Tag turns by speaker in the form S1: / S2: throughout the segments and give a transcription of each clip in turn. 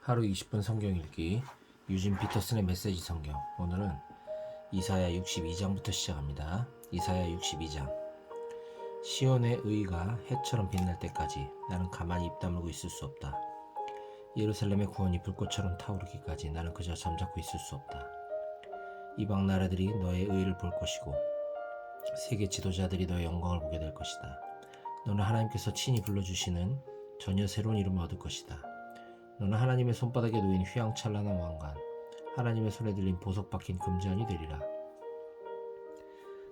S1: 하루 20분 성경 읽기 유진 피터슨의 메시지 성경. 오늘은 이사야 62장부터 시작합니다. 이사야 62장. 시온의 의가 해처럼 빛날 때까지 나는 가만히 입 다물고 있을 수 없다. 예루살렘의 구원이 불꽃처럼 타오르기까지 나는 그저 잠자코 있을 수 없다. 이방 나라들이 너의 의를 볼 것이고 세계 지도자들이 너의 영광을 보게 될 것이다. 너는 하나님께서 친히 불러주시는 전혀 새로운 이름을 얻을 것이다. 너는 하나님의 손바닥에 놓인 휘황찬란한 왕관, 하나님의 손에 들린 보석 박힌 금잔이 되리라.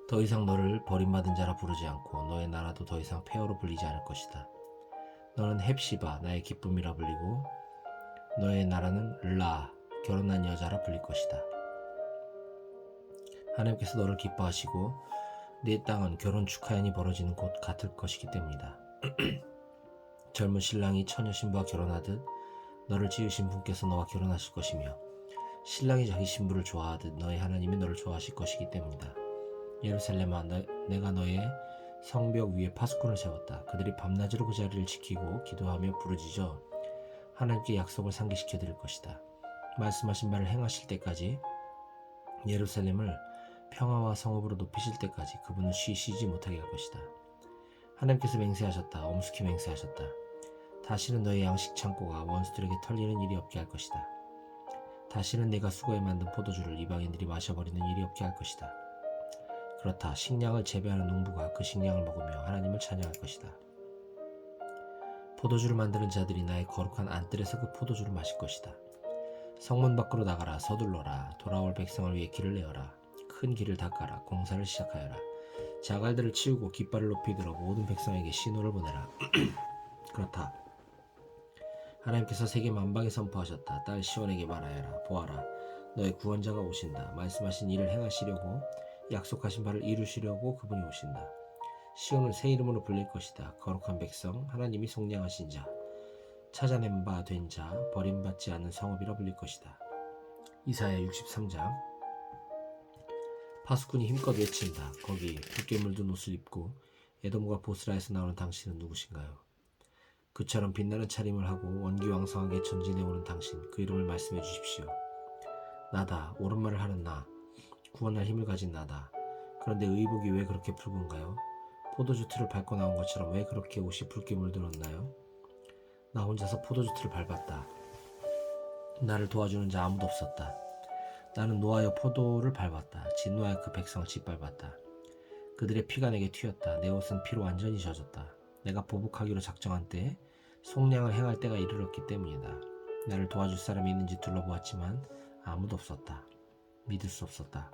S1: 더 이상 너를 버림받은 자라 부르지 않고 너의 나라도 더 이상 폐허로 불리지 않을 것이다. 너는 헵시바, 나의 기쁨이라 불리고 너의 나라는 라, 결혼한 여자라 불릴 것이다. 하나님께서 너를 기뻐하시고 네 땅은 결혼 축하연이 벌어지는 곳 같을 것이기 때문이다. 젊은 신랑이 처녀 신부와 결혼하듯 너를 지으신 분께서 너와 결혼하실 것이며 신랑이 자기 신부를 좋아하듯 너의 하나님이 너를 좋아하실 것이기 때문이다. 예루살렘아, 내가 너의 성벽 위에 파수꾼을 세웠다. 그들이 밤낮으로 그 자리를 지키고 기도하며 부르짖어 하나님께 약속을 상기시켜 드릴 것이다. 말씀하신 바를 행하실 때까지, 예루살렘을 평화와 성읍으로 높이실 때까지 그분은 쉬지 못하게 할 것이다. 하나님께서 맹세하셨다. 엄숙히 맹세하셨다. 다시는 너의 양식 창고가 원수들에게 털리는 일이 없게 할 것이다. 다시는 내가 수고해 만든 포도주를 이방인들이 마셔버리는 일이 없게 할 것이다. 그렇다. 식량을 재배하는 농부가 그 식량을 먹으며 하나님을 찬양할 것이다. 포도주를 만드는 자들이 나의 거룩한 안뜰에서 그 포도주를 마실 것이다. 성문 밖으로 나가라. 서둘러라. 돌아올 백성을 위해 길을 내어라. 큰 길을 닦아라. 공사를 시작하여라. 자갈들을 치우고 깃발을 높이 들어 모든 백성에게 신호를 보내라. 그렇다. 하나님께서 세계 만방에 선포하셨다. 딸 시온에게 말하여라. 보아라, 너의 구원자가 오신다. 말씀하신 일을 행하시려고, 약속하신 바를 이루시려고 그분이 오신다. 시온을 새 이름으로 불릴 것이다. 거룩한 백성, 하나님이 속량하신 자, 찾아낸 바 된 자, 버림받지 않는 성읍이라 불릴 것이다. 이사야 63장. 파수꾼이 힘껏 외친다. 거기 붉게 물든 옷을 입고 에돔과 보스라에서 나오는 당신은 누구신가요? 그처럼 빛나는 차림을 하고 원기왕성하게 전진해 오는 당신, 그 이름을 말씀해 주십시오. 나다, 옳은 말을 하는 나, 구원할 힘을 가진 나다. 그런데 의복이 왜 그렇게 붉은가요? 포도주 틀을 밟고 나온 것처럼 왜 그렇게 옷이 붉게 물들었나요? 나 혼자서 포도주 틀을 밟았다. 나를 도와주는 자 아무도 없었다. 나는 노하여 포도를 밟았다. 진노하여 그 백성을 짓밟았다. 그들의 피가 내게 튀었다. 내 옷은 피로 완전히 젖었다. 내가 보복하기로 작정한 때에 속량을 행할 때가 이르렀기 때문이다. 나를 도와줄 사람이 있는지 둘러보았지만 아무도 없었다. 믿을 수 없었다.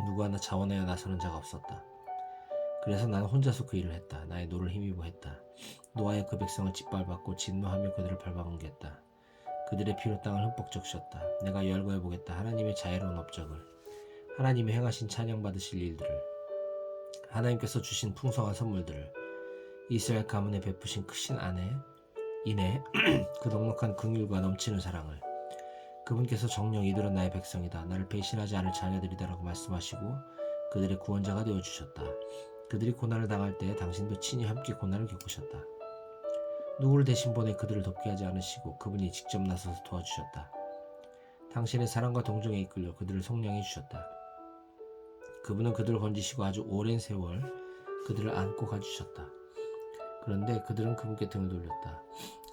S1: 누구 하나 자원하여 나서는 자가 없었다. 그래서 나는 혼자서 그 일을 했다. 나의 노를 힘입어 했다. 노하여 그 백성을 짓밟았고 진노하며 그들을 밟아뭉갰다. 그들의 피로 땅을 흠뻑 적셨다. 내가 열거해 보겠다. 하나님의 자애로운 업적을, 하나님이 행하신 찬양받으실 일들을, 하나님께서 주신 풍성한 선물들을, 이스라엘 가문에 베푸신 크신 이내 그 넉넉한 긍휼과 넘치는 사랑을. 그분께서 정녕 이들은 나의 백성이다. 나를 배신하지 않을 자녀들이다라고 말씀하시고 그들의 구원자가 되어주셨다. 그들이 고난을 당할 때 당신도 친히 함께 고난을 겪으셨다. 누구를 대신 보내 그들을 돕게 하지 않으시고 그분이 직접 나서서 도와주셨다. 당신의 사랑과 동정에 이끌려 그들을 속량해 주셨다. 그분은 그들을 건지시고 아주 오랜 세월 그들을 안고 가주셨다. 그런데 그들은 그분께 등을 돌렸다.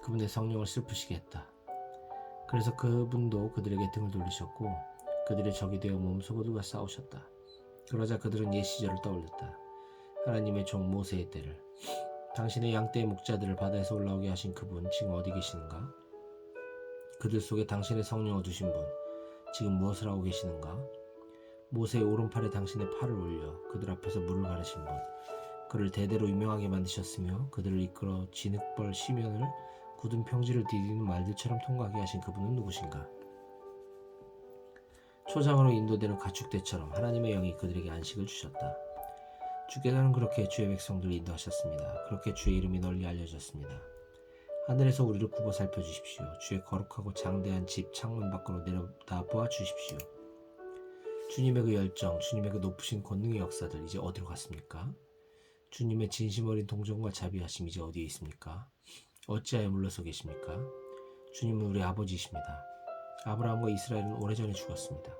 S1: 그분의 성령을 슬프시게 했다. 그래서 그분도 그들에게 등을 돌리셨고 그들의 적이 되어 몸소 그들과 싸우셨다. 그러자 그들은 옛 시절을 떠올렸다. 하나님의 종 모세의 때를. 당신의 양떼의 목자들을 바다에서 올라오게 하신 그분, 지금 어디 계시는가? 그들 속에 당신의 성령을 두신 분, 지금 무엇을 하고 계시는가? 모세의 오른팔에 당신의 팔을 올려 그들 앞에서 물을 가르신 분, 그를 대대로 유명하게 만드셨으며 그들을 이끌어 진흙벌 시면을 굳은 평지를 디디는 말들처럼 통과하게 하신 그분은 누구신가? 초장으로 인도되는 가축대처럼 하나님의 영이 그들에게 안식을 주셨다. 주께서는 그렇게 주의 백성들을 인도하셨습니다. 그렇게 주의 이름이 널리 알려졌습니다. 하늘에서 우리를 굽어 살펴주십시오. 주의 거룩하고 장대한 집 창문 밖으로 내려다보아 주십시오. 주님의 그 열정, 주님의 그 높으신 권능의 역사들 이제 어디로 갔습니까? 주님의 진심 어린 동정과 자비하심 이제 어디에 있습니까? 어찌하여 물러서 계십니까? 주님은 우리 아버지이십니다. 아브라함과 이스라엘은 오래전에 죽었습니다.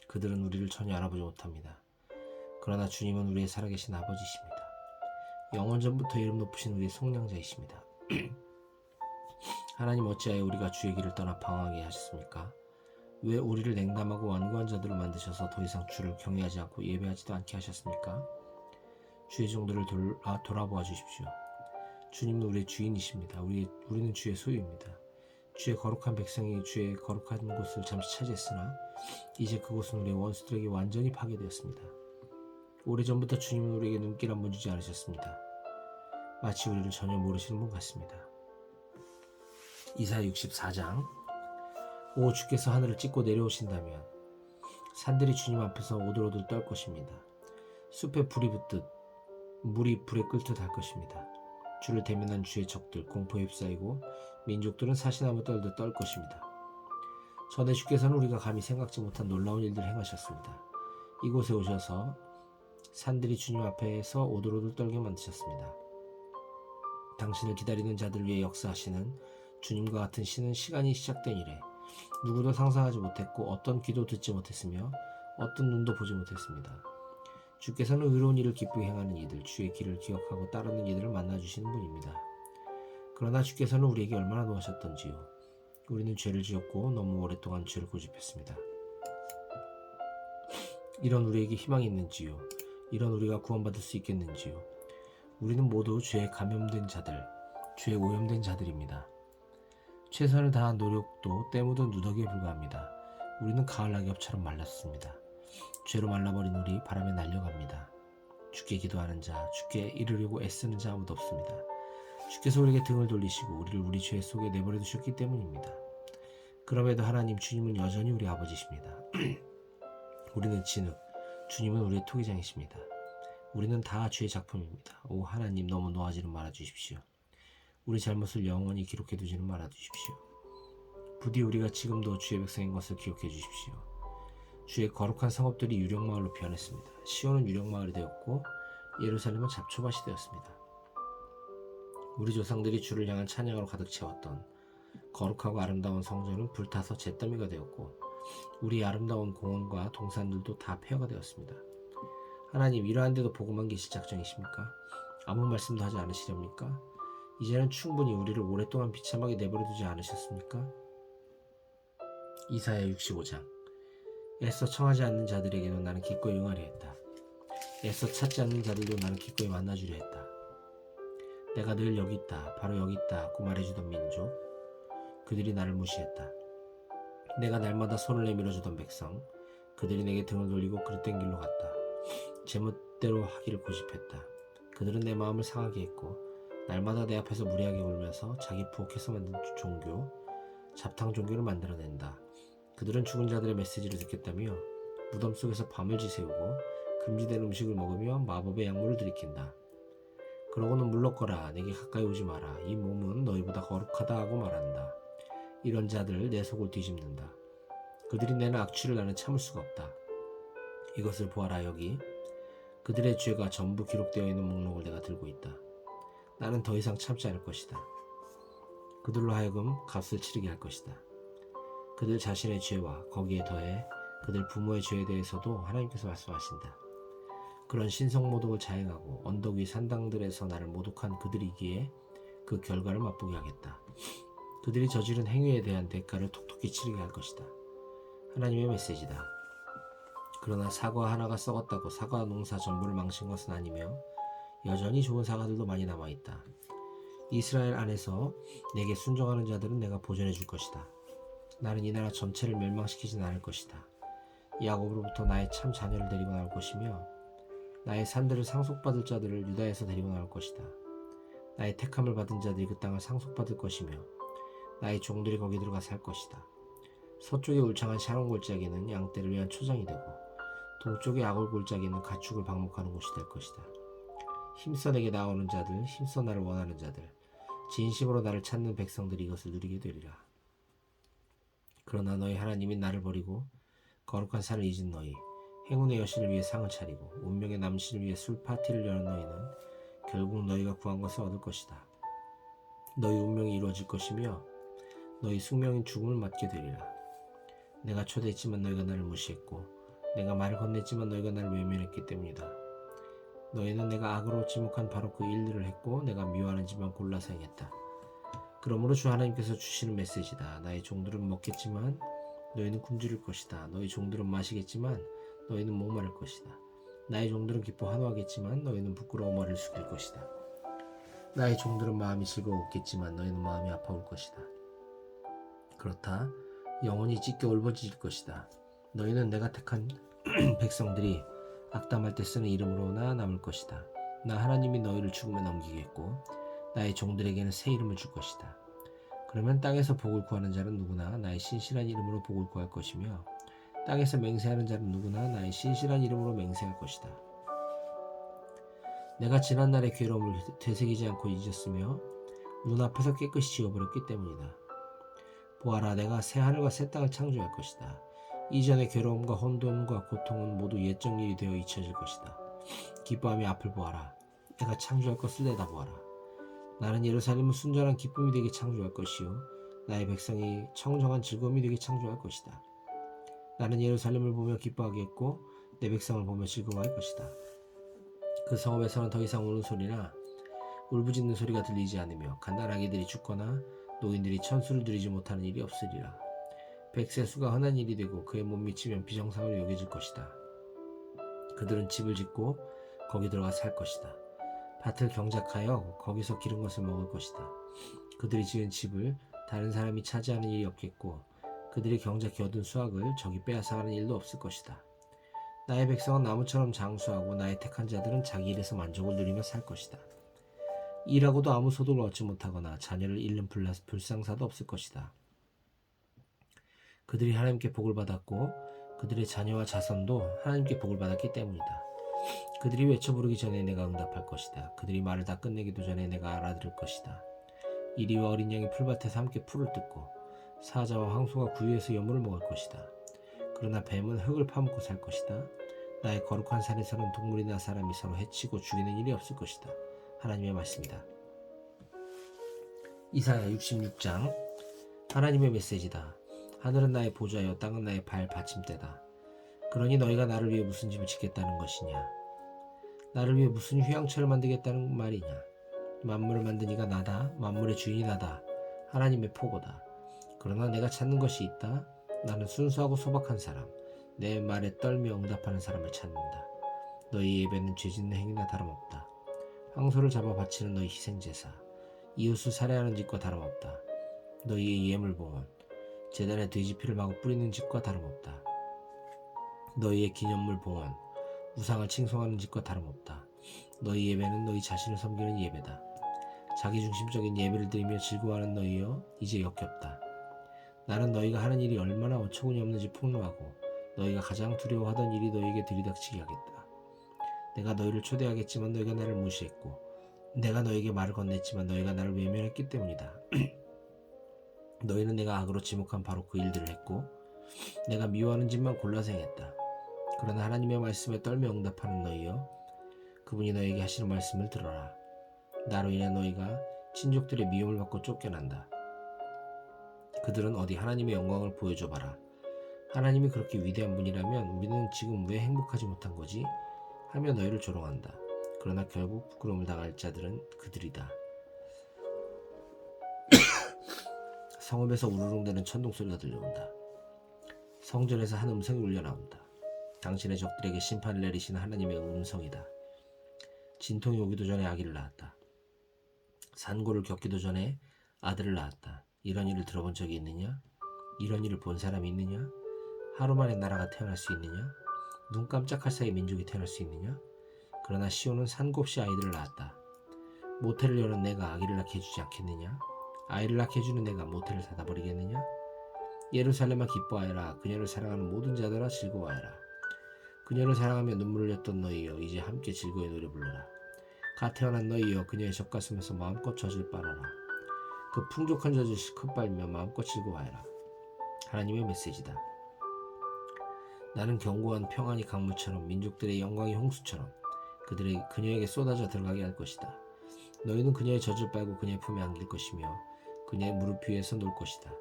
S1: 그들은 우리를 전혀 알아보지 못합니다. 그러나 주님은 우리의 살아계신 아버지이십니다. 영원 전부터 이름 높으신 우리의 속량자이십니다. 하나님, 어찌하여 우리가 주의 길을 떠나 방황하게 하셨습니까? 왜 우리를 냉담하고 완고한 자들로 만드셔서 더 이상 주를 경외하지 않고 예배하지도 않게 하셨습니까? 주의 종들을 돌아보아 주십시오. 주님은 우리의 주인이십니다. 우리는 주의 소유입니다. 주의 거룩한 백성이 주의 거룩한 곳을 잠시 차지했으나 이제 그곳은 우리의 원수들에게 완전히 파괴되었습니다. 오래전부터 주님은 우리에게 눈길 한번 주지 않으셨습니다. 마치 우리를 전혀 모르시는 분 같습니다. 이사야 64장. 오, 주께서 하늘을 찢고 내려오신다면 산들이 주님 앞에서 오들오들 떨 것입니다. 숲에 불이 붙듯 물이 불에 끓듯 할 것입니다. 주를 대면한 주의 적들 공포에 휩싸이고 민족들은 사시나무 떨듯 떨 것입니다. 전에 주께서는 우리가 감히 생각지 못한 놀라운 일들을 행하셨습니다. 이곳에 오셔서 산들이 주님 앞에서 오들오들 떨게 만드셨습니다. 당신을 기다리는 자들 위해 역사하시는 주님과 같은 신은 시간이 시작된 이래 누구도 상상하지 못했고 어떤 귀도 듣지 못했으며 어떤 눈도 보지 못했습니다. 주께서는 의로운 일을 기쁘게 행하는 이들, 주의 길을 기억하고 따르는 이들을 만나주시는 분입니다. 그러나 주께서는 우리에게 얼마나 노하셨던지요. 우리는 죄를 지었고 너무 오랫동안 죄를 고집했습니다. 이런 우리에게 희망이 있는지요. 이런 우리가 구원받을 수 있겠는지요. 우리는 모두 죄에 감염된 자들, 죄에 오염된 자들입니다. 최선을 다한 노력도 때 묻은 누더기에 불과합니다. 우리는 가을 낙엽처럼 말랐습니다. 죄로 말라버린 우리 바람에 날려갑니다. 주께 기도하는 자, 주께 이르려고 애쓰는 자 아무도 없습니다. 주께서 우리에게 등을 돌리시고 우리를 우리 죄 속에 내버려 두셨기 때문입니다. 그럼에도 하나님, 주님은 여전히 우리 아버지십니다. 우리는 진흙, 주님은 우리의 토기장이십니다. 우리는 다 주의 작품입니다. 오 하나님, 너무 노하지는 말아주십시오. 우리 잘못을 영원히 기록해두지는 말아주십시오. 부디 우리가 지금도 주의 백성인 것을 기억해 주십시오. 주의 거룩한 성읍들이 유령마을로 변했습니다. 시온은 유령마을이 되었고 예루살렘은 잡초밭이 되었습니다. 우리 조상들이 주를 향한 찬양으로 가득 채웠던 거룩하고 아름다운 성전은 불타서 잿더미가 되었고 우리 아름다운 공원과 동산들도 다 폐허가 되었습니다. 하나님, 이러한데도 보고만 계실 작정이십니까? 아무 말씀도 하지 않으시렵니까? 이제는 충분히 우리를 오랫동안 비참하게 내버려두지 않으셨습니까? 이사야 65장. 애써 청하지 않는 자들에게도 나는 기꺼이 응하려 했다. 애써 찾지 않는 자들도 나는 기꺼이 만나주려 했다. 내가 늘 여기 있다, 바로 여기 있다고 말해주던 민족, 그들이 나를 무시했다. 내가 날마다 손을 내밀어주던 백성, 그들이 내게 등을 돌리고 그릇된 길로 갔다. 제멋대로 하기를 고집했다. 그들은 내 마음을 상하게 했고 날마다 내 앞에서 무례하게 울면서 자기 부엌에서 만든 종교, 잡탕 종교를 만들어낸다. 그들은 죽은 자들의 메시지를 듣겠다며 무덤 속에서 밤을 지새우고 금지된 음식을 먹으며 마법의 약물을 들이킨다. 그러고는 물러거라, 내게 가까이 오지 마라, 이 몸은 너희보다 거룩하다 하고 말한다. 이런 자들 내 속을 뒤집는다. 그들이 내는 악취를 나는 참을 수가 없다. 이것을 보아라, 여기 그들의 죄가 전부 기록되어 있는 목록을 내가 들고 있다. 나는 더 이상 참지 않을 것이다. 그들로 하여금 값을 치르게 할 것이다. 그들 자신의 죄와 거기에 더해 그들 부모의 죄에 대해서도 하나님께서 말씀하신다. 그런 신성모독을 자행하고 언덕 위 산당들에서 나를 모독한 그들이기에 그 결과를 맛보게 하겠다. 그들이 저지른 행위에 대한 대가를 톡톡히 치르게 할 것이다. 하나님의 메시지다. 그러나 사과 하나가 썩었다고 사과 농사 전부를 망친 것은 아니며 여전히 좋은 사과들도 많이 남아있다. 이스라엘 안에서 내게 순종하는 자들은 내가 보존해 줄 것이다. 나는 이 나라 전체를 멸망시키진 않을 것이다. 야곱으로부터 나의 참 자녀를 데리고 나올 것이며 나의 산들을 상속받을 자들을 유다에서 데리고 나올 것이다. 나의 택함을 받은 자들이 그 땅을 상속받을 것이며 나의 종들이 거기 들어가 살 것이다. 서쪽의 울창한 샤론 골짜기는 양떼를 위한 초장이 되고 동쪽의 아골 골짜기는 가축을 방목하는 곳이 될 것이다. 힘써 내게 나오는 자들, 힘써 나를 원하는 자들, 진심으로 나를 찾는 백성들이 이것을 누리게 되리라. 그러나 너희 하나님인 나를 버리고 거룩한 산을 잊은 너희, 행운의 여신을 위해 상을 차리고 운명의 남신을 위해 술 파티를 여는 너희는 결국 너희가 구한 것을 얻을 것이다. 너희 운명이 이루어질 것이며 너희 숙명인 죽음을 맞게 되리라. 내가 초대했지만 너희가 나를 무시했고 내가 말을 건넸지만 너희가 나를 외면했기 때문이다. 너희는 내가 악으로 지목한 바로 그 일들을 했고 내가 미워하는 집만 골라서 행했다. 그러므로 주 하나님께서 주시는 메시지다. 나의 종들은 먹겠지만 너희는 굶주릴 것이다. 너희 종들은 마시겠지만 너희는 목마를 것이다. 나의 종들은 기뻐 환호하겠지만 너희는 부끄러워 머리를 숙일 것이다. 나의 종들은 마음이 즐거웠겠지만 너희는 마음이 아파올 것이다. 그렇다. 영혼이 찢겨 울부짖을 것이다. 너희는 내가 택한 백성들이 악담할 때 쓰는 이름으로나 남을 것이다. 나 하나님이 너희를 죽음에 넘기겠고 나의 종들에게는 새 이름을 줄 것이다. 그러면 땅에서 복을 구하는 자는 누구나 나의 신실한 이름으로 복을 구할 것이며 땅에서 맹세하는 자는 누구나 나의 신실한 이름으로 맹세할 것이다. 내가 지난날의 괴로움을 되새기지 않고 잊었으며 눈앞에서 깨끗이 지워버렸기 때문이다. 보아라, 내가 새 하늘과 새 땅을 창조할 것이다. 이전의 괴로움과 혼돈과 고통은 모두 옛적 일이 되어 잊혀질 것이다. 기뻐하며 앞을 보아라. 내가 창조할 것을 내다보아라. 나는 예루살렘을 순전한 기쁨이 되게 창조할 것이요 나의 백성이 청정한 즐거움이 되게 창조할 것이다. 나는 예루살렘을 보며 기뻐하겠고 내 백성을 보며 즐거워할 것이다. 그 성읍에서는 더 이상 우는 소리나 울부짖는 소리가 들리지 않으며 갓난아기들이 죽거나 노인들이 천수를 누리지 못하는 일이 없으리라. 백세수가 흔한 일이 되고 그의 못 미치면 비정상으로 여겨질 것이다. 그들은 집을 짓고 거기 들어가 살 것이다. 밭을 경작하여 거기서 기른 것을 먹을 것이다. 그들이 지은 집을 다른 사람이 차지하는 일이 없겠고 그들이 경작해 얻은 수확을 적이 빼앗아가는 일도 없을 것이다. 나의 백성은 나무처럼 장수하고 나의 택한 자들은 자기 일에서 만족을 누리며 살 것이다. 일하고도 아무 소득을 얻지 못하거나 자녀를 잃는 불상사도 없을 것이다. 그들이 하나님께 복을 받았고 그들의 자녀와 자손도 하나님께 복을 받았기 때문이다. 그들이 외쳐 부르기 전에 내가 응답할 것이다. 그들이 말을 다 끝내기도 전에 내가 알아들을 것이다. 이리와 어린 양이 풀밭에서 함께 풀을 뜯고 사자와 황소가 구유에서 여물을 먹을 것이다. 그러나 뱀은 흙을 파먹고 살 것이다. 나의 거룩한 산에서는 동물이나 사람이 서로 해치고 죽이는 일이 없을 것이다. 하나님의 말씀이다. 이사야 66장. 하나님의 메시지다. 하늘은 나의 보좌여 땅은 나의 발 받침대다. 그러니 너희가 나를 위해 무슨 집을 짓겠다는 것이냐? 나를 위해 무슨 휴양처를 만들겠다는 말이냐? 만물을 만든 이가 나다. 만물의 주인이 나다. 하나님의 포고다. 그러나 내가 찾는 것이 있다. 나는 순수하고 소박한 사람, 내 말에 떨며 응답하는 사람을 찾는다. 너희 예배는 죄짓는 행위나 다름없다. 황소를 잡아 바치는 너희 희생제사, 이웃을 살해하는 짓과 다름없다. 너희의 예물봉헌, 제단에 돼지피를 마구 뿌리는 짓과 다름없다. 너희의 기념물 봉헌, 우상을 칭송하는 짓과 다름없다. 너희 예배는 너희 자신을 섬기는 예배다. 자기중심적인 예배를 드리며 즐거워하는 너희여, 이제 역겹다. 나는 너희가 하는 일이 얼마나 어처구니 없는지 폭로하고 너희가 가장 두려워하던 일이 너희에게 들이닥치게 하겠다. 내가 너희를 초대하겠지만 너희가 나를 무시했고 내가 너희에게 말을 건넸지만 너희가 나를 외면했기 때문이다. 너희는 내가 악으로 지목한 바로 그 일들을 했고 내가 미워하는 짓만 골라서 행했다. 그러나 하나님의 말씀에 떨며 응답하는 너희여, 그분이 너희에게 하시는 말씀을 들어라. 나로 인해 너희가 친족들의 미움을 받고 쫓겨난다. 그들은 어디 하나님의 영광을 보여줘봐라. 하나님이 그렇게 위대한 분이라면 우리는 지금 왜 행복하지 못한 거지? 하며 너희를 조롱한다. 그러나 결국 부끄러움을 당할 자들은 그들이다. 성읍에서 우르릉대는 천둥소리가 들려온다. 성전에서 한 음성이 울려나온다. 당신의 적들에게 심판을 내리시는 하나님의 음성이다. 진통이 오기도 전에 아기를 낳았다. 산고를 겪기도 전에 아들을 낳았다. 이런 일을 들어본 적이 있느냐? 이런 일을 본 사람이 있느냐? 하루 만에 나라가 태어날 수 있느냐? 눈 깜짝할 사이 민족이 태어날 수 있느냐? 그러나 시온은 산곱이 아이들을 낳았다. 모태를 여는 내가 아기를 낳게 해주지 않겠느냐? 아이를 낳게 해주는 내가 모태를 닫아버리겠느냐? 예루살렘아 기뻐하여라. 그녀를 사랑하는 모든 자들아 즐거워하여라. 그녀를 사랑하며 눈물을 흘렸던 너희여, 이제 함께 즐거이 노래 불러라. 갓 태어난 너희여, 그녀의 젖가슴에서 마음껏 젖을 빨아라. 그 풍족한 젖을 실컷 빨며 마음껏 즐거워하여라. 하나님의 메시지다. 나는 견고한 평안이 강물처럼 민족들의 영광이 홍수처럼 그녀에게 쏟아져 들어가게 할 것이다. 너희는 그녀의 젖을 빨고 그녀의 품에 안길 것이며 그녀의 무릎 위에서 놀 것이다.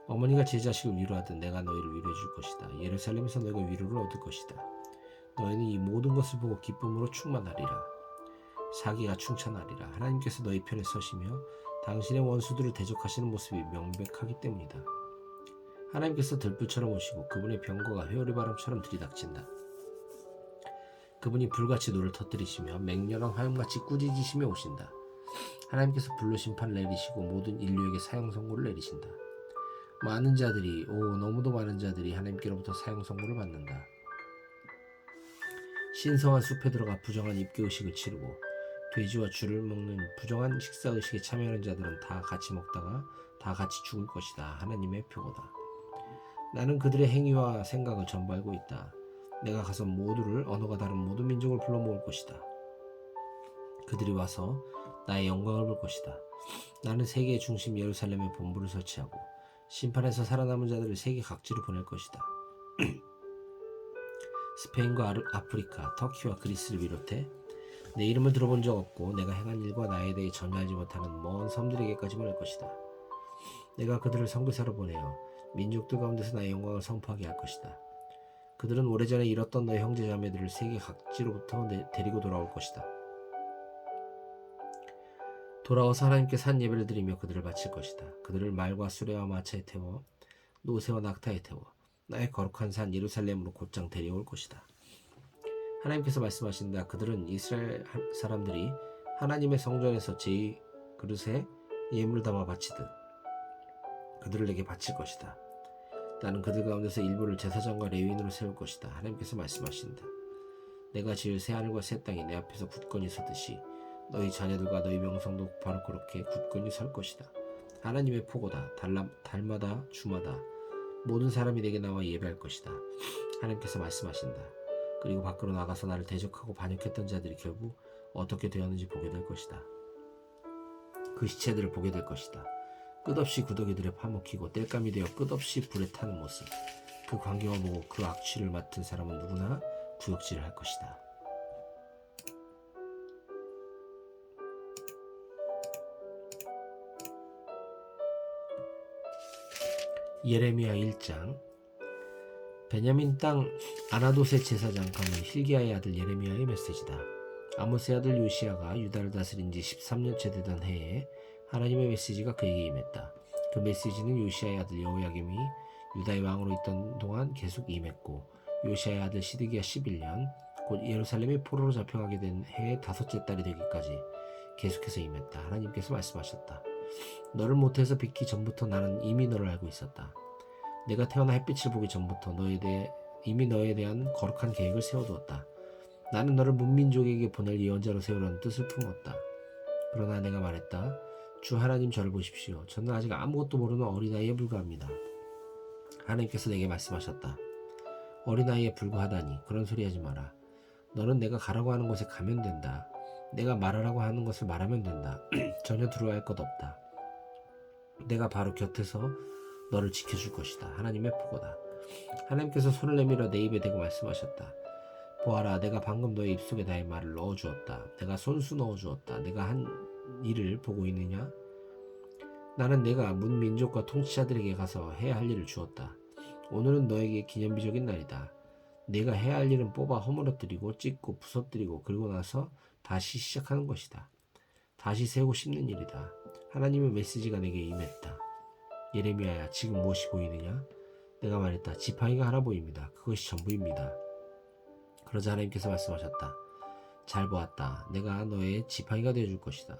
S1: 어머니가 제 자식을 위로하듯 내가 너희를 위로해 줄 것이다. 예루살렘에서 너희가 위로를 얻을 것이다. 너희는 이 모든 것을 보고 기쁨으로 충만하리라. 사기가 충천하리라. 하나님께서 너희 편에 서시며 당신의 원수들을 대적하시는 모습이 명백하기 때문이다. 하나님께서 들불처럼 오시고 그분의 병거가 회오리 바람처럼 들이닥친다. 그분이 불같이 노를 터뜨리시며 맹렬한 화염같이 꾸짖으시며 오신다. 하나님께서 불로 심판을 내리시고 모든 인류에게 사형 선고를 내리신다. 많은 자들이 너무도 많은 자들이 하나님께로부터 사형 선고를 받는다. 신성한 숲에 들어가 부정한 입교의식을 치르고 돼지와 쥐를 먹는 부정한 식사의식에 참여하는 자들은 다 같이 먹다가 다 같이 죽을 것이다. 하나님의 표고다. 나는 그들의 행위와 생각을 전부 알고 있다. 내가 가서 모두를 언어가 다른 모든 민족을 불러 모을 것이다. 그들이 와서 나의 영광을 볼 것이다. 나는 세계의 중심 예루살렘에 본부를 설치하고 심판에서 살아남은 자들을 세계 각지로 보낼 것이다. 스페인과 아프리카, 터키와 그리스를 비롯해 내 이름을 들어본 적 없고 내가 행한 일과 나에 대해 전혀 알지 못하는 먼 섬들에게까지 보낼 것이다. 내가 그들을 선교사로 보내어 민족들 가운데서 나의 영광을 선포하게 할 것이다. 그들은 오래전에 잃었던 너의 형제자매들을 세계 각지로부터 데리고 돌아올 것이다. 돌아와서 하나님께 산 예배를 드리며 그들을 바칠 것이다. 그들을 말과 수레와 마차에 태워 노새와 낙타에 태워 나의 거룩한 산 예루살렘으로 곧장 데려올 것이다. 하나님께서 말씀하신다. 그들은 이스라엘 사람들이 하나님의 성전에서 제 그릇에 예물을 담아 바치듯 그들을 내게 바칠 것이다. 나는 그들 가운데서 일부를 제사장과 레위인으로 세울 것이다. 하나님께서 말씀하신다. 내가 지을 새하늘과 새 땅이 내 앞에서 굳건히 서듯이 너희 자녀들과 너희 명성도 바로 그렇게 굳건히 설 것이다. 하나님의 포고다. 달마다 주마다 모든 사람이 내게 나와 예배할 것이다. 하나님께서 말씀하신다. 그리고 밖으로 나가서 나를 대적하고 반역했던 자들이 결국 어떻게 되었는지 보게 될 것이다. 그 시체들을 보게 될 것이다. 끝없이 구더기들에 파묻히고 땔감이 되어 끝없이 불에 타는 모습. 그 광경을 보고 그 악취를 맡은 사람은 누구나 구역질을 할 것이다. 예레미야 1장. 베냐민 땅 아나돗의 제사장 가문 hil기야의 아들 예레미야의 메시지다. 아모스의 아들 요시야가 유다를 다스린 지 13년째 되던 해에 하나님의 메시지가 그에게 임했다. 그 메시지는 요시야의 아들 여호야김이 유다의 왕으로 있던 동안 계속 임했고 요시야의 아들 시드기야 11년 곧 예루살렘이 포로로 잡혀가게 된 해의 5째 달이 되기까지 계속해서 임했다. 하나님께서 말씀하셨다. 너를 모태에서 빚기 전부터 나는 이미 너를 알고 있었다. 내가 태어나 햇빛을 보기 전부터 이미 너에 대한 거룩한 계획을 세워두었다. 나는 너를 문민족에게 보낼 예언자로 세우려는 뜻을 품었다. 그러나 내가 말했다. 주 하나님 저를 보십시오. 저는 아직 아무것도 모르는 어린아이에 불과합니다. 하나님께서 내게 말씀하셨다. 어린아이에 불과하다니 그런 소리 하지 마라. 너는 내가 가라고 하는 곳에 가면 된다. 내가 말하라고 하는 것을 말하면 된다. 전혀 두려워할 것 없다. 내가 바로 곁에서 너를 지켜줄 것이다. 하나님의 보고다. 하나님께서 손을 내밀어 내 입에 대고 말씀하셨다. 보아라, 내가 방금 너의 입속에 나의 말을 넣어주었다. 내가 손수 넣어주었다. 내가 한 일을 보고 있느냐? 나는 내가 문민족과 통치자들에게 가서 해야 할 일을 주었다. 오늘은 너에게 기념비적인 날이다. 내가 해야 할 일은 뽑아 허물어뜨리고 찢고 부서뜨리고 그리고 나서 다시 시작하는 것이다. 다시 세우고 심는 일이다. 하나님의 메시지가 내게 임했다. 예레미야야, 지금 무엇이 보이느냐? 내가 말했다. 지팡이가 하나 보입니다. 그것이 전부입니다. 그러자 하나님께서 말씀하셨다. 잘 보았다. 내가 너의 지팡이가 되어줄 것이다.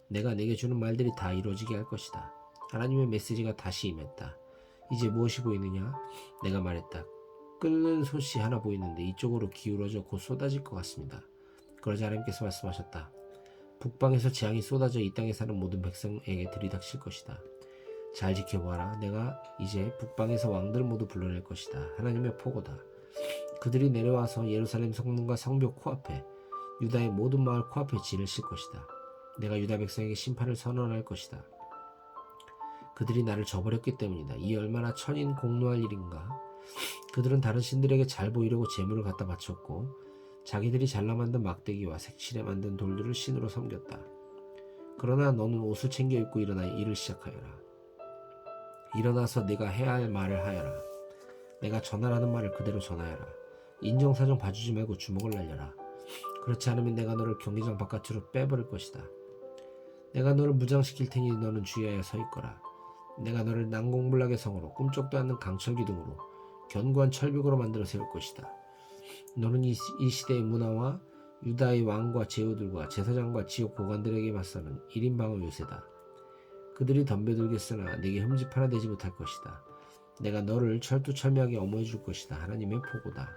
S1: 내가 내게 주는 말들이 다 이루어지게 할 것이다. 하나님의 메시지가 다시 임했다. 이제 무엇이 보이느냐? 내가 말했다. 끓는 솥이 하나 보이는데 이쪽으로 기울어져 곧 쏟아질 것 같습니다. 그러자 하나님께서 말씀하셨다. 북방에서 재앙이 쏟아져 이 땅에 사는 모든 백성에게 들이닥칠 것이다. 잘 지켜보아라. 내가 이제 북방에서 왕들을 모두 불러낼 것이다. 하나님의 포고다. 그들이 내려와서 예루살렘 성문과 성벽 코앞에 유다의 모든 마을 코앞에 진을 칠 것이다. 내가 유다 백성에게 심판을 선언할 것이다. 그들이 나를 저버렸기 때문이다. 이 얼마나 천인 공노할 일인가. 그들은 다른 신들에게 잘 보이려고 재물을 갖다 바쳤고 자기들이 잘라 만든 막대기와 색칠해 만든 돌들을 신으로 섬겼다. 그러나 너는 옷을 챙겨 입고 일어나 일을 시작하여라. 일어나서 네가 해야 할 말을 하여라. 내가 전하라는 말을 그대로 전하여라. 인정사정 봐주지 말고 주먹을 날려라. 그렇지 않으면 내가 너를 경기장 바깥으로 빼버릴 것이다. 내가 너를 무장시킬 테니 너는 주의하여 서 있거라. 내가 너를 난공불락의 성으로 꿈쩍도 않는 강철기둥으로 견고한 철벽으로 만들어 세울 것이다. 너는 이 시대의 문화와 유다의 왕과 제후들과 제사장과 지역 고관들에게 맞서는 1인 방어 요새다. 그들이 덤벼들겠으나 네게 흠집 하나 되지 못할 것이다. 내가 너를 철두철미하게 엄호해 줄 것이다. 하나님의 포고다.